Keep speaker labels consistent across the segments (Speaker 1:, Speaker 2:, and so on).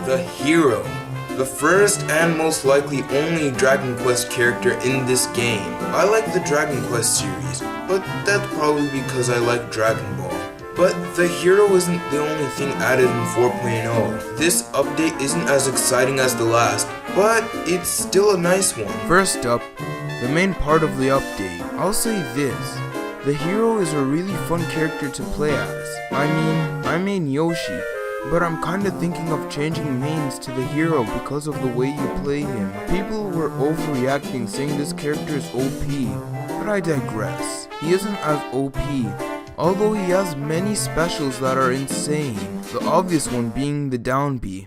Speaker 1: The hero. The first and most likely only Dragon Quest character in this game. I like the Dragon Quest series, but that's probably because I like Dragon Ball. But the hero isn't the only thing added in 4.0. This update isn't as exciting as the last, but it's still a nice one.
Speaker 2: First up, the main part of the update. I'll say this. The hero is a really fun character to play as. I main Yoshi, but I'm kinda thinking of changing mains to the hero because of the way you play him. People were overreacting saying this character is OP, but I digress. He isn't as OP, although he has many specials that are insane. The obvious one being the down B.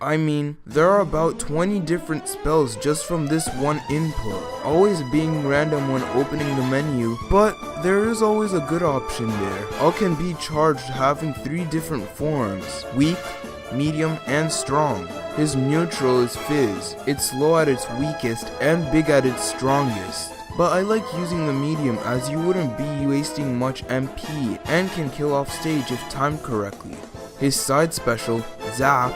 Speaker 2: There are about 20 different spells just from this one input, always being random when opening the menu, but there is always a good option there. All can be charged having 3 different forms: weak, medium, and strong. His neutral is Fizz. It's low at its weakest and big at its strongest. But I like using the medium as you wouldn't be wasting much MP and can kill off stage if timed correctly. His side special, Zap,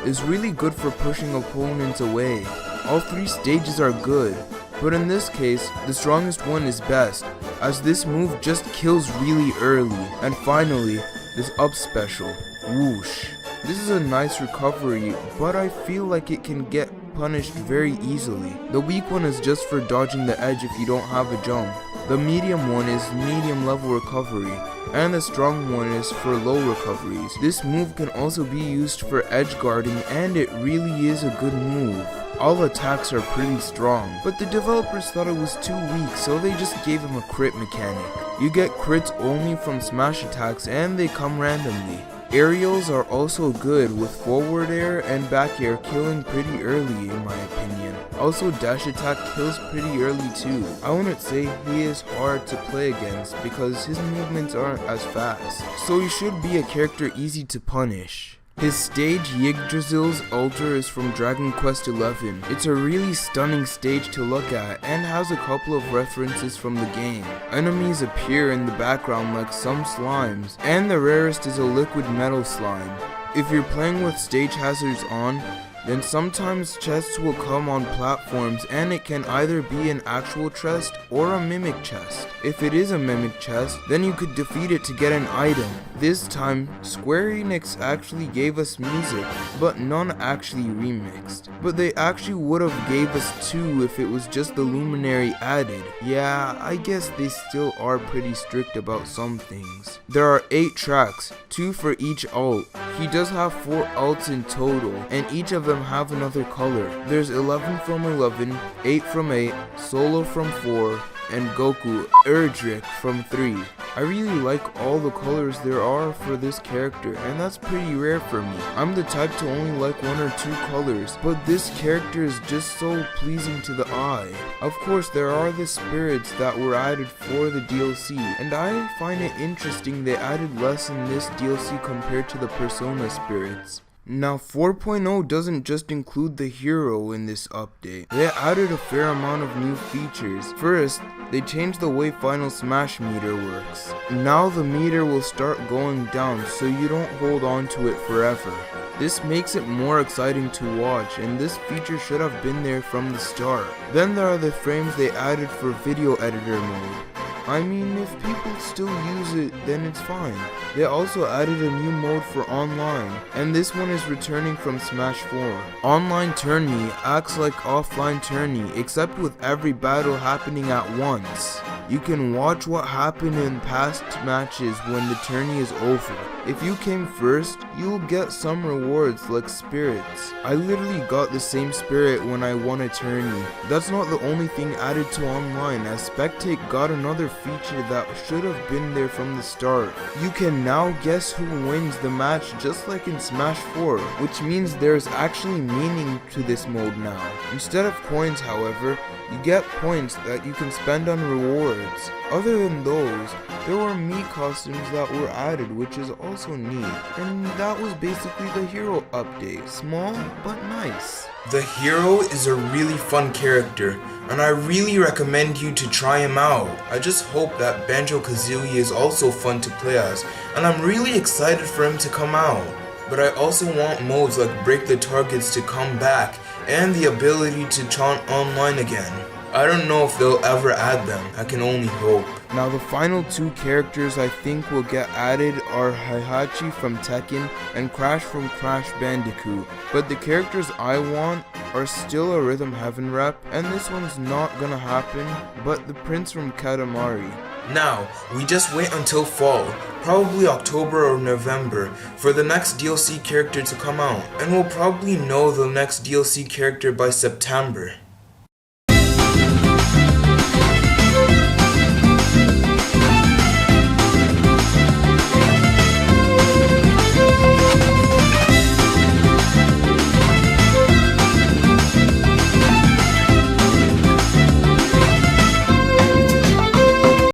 Speaker 2: is really good for pushing opponents away. All 3 stages are good, but in this case, the strongest one is best, as this move just kills really early. And finally, this up special, Whoosh. This is a nice recovery, but I feel like it can get punished very easily. The weak one is just for dodging the edge if you don't have a jump. The medium one is medium level recovery, and the strong one is for low recoveries. This move can also be used for edge guarding, and it really is a good move. All attacks are pretty strong, but the developers thought it was too weak, so they just gave him a crit mechanic. You get crits only from smash attacks, and they come randomly. Aerials are also good, with forward air and back air killing pretty early in my opinion. Also dash attack kills pretty early too. I wouldn't say he is hard to play against because his movements aren't as fast, so he should be a character easy to punish. His stage Yggdrasil's altar is from Dragon Quest XI. It's a really stunning stage to look at and has a couple of references from the game. Enemies appear in the background like some slimes, and the rarest is a liquid metal slime. If you're playing with stage hazards on, then sometimes chests will come on platforms and it can either be an actual chest or a mimic chest. If it is a mimic chest, then you could defeat it to get an item. This time, Square Enix actually gave us music, but none actually remixed. But they actually would have gave us 2 if it was just the Luminary added. Yeah, I guess they still are pretty strict about some things. There are 8 tracks, 2 for each alt. He does have 4 alts in total, and each of them have another color. There's 11 from 11, 8 from 8, Solo from 4, and Goku Erdrick from 3. I really like all the colors there are for this character, and that's pretty rare for me. I'm the type to only like 1 or 2 colors, but this character is just so pleasing to the eye. Of course, there are the spirits that were added for the DLC, and I find it interesting they added less in this DLC compared to the Persona spirits. Now 4.0 doesn't just include the hero in this update. They added a fair amount of new features. First, they changed the way Final Smash meter works. Now the meter will start going down so you don't hold on to it forever. This makes it more exciting to watch, and this feature should have been there from the start. Then there are the frames they added for video editor mode. If people still use it, then it's fine. They also added a new mode for online, and this one is returning from Smash 4. Online tourney acts like offline tourney, except with every battle happening at once. You can watch what happened in past matches when the tourney is over. If you came first, you'll get some rewards like spirits. I literally got the same spirit when I won a tourney. That's not the only thing added to online, as Spectate got another feature that should have been there from the start. You can now guess who wins the match just like in Smash 4, which means there's actually meaning to this mode now. Instead of coins, however, you get points that you can spend on rewards. Other than those, there were Mii costumes that were added, which is also neat. And that was basically the hero update. Small, but nice.
Speaker 1: The hero is a really fun character, and I really recommend you to try him out. I just hope that Banjo Kazooie is also fun to play as, and I'm really excited for him to come out. but I also want modes like Break the Targets to come back and the ability to chant online again. I don't know if they'll ever add them, I can only hope.
Speaker 2: Now the final 2 characters I think will get added are Heihachi from Tekken and Crash from Crash Bandicoot, but the characters I want are still a Rhythm Heaven rep, and this one's not gonna happen, but the Prince from Katamari.
Speaker 1: Now, we just wait until fall, probably October or November, for the next DLC character to come out, and we'll probably know the next DLC character by September.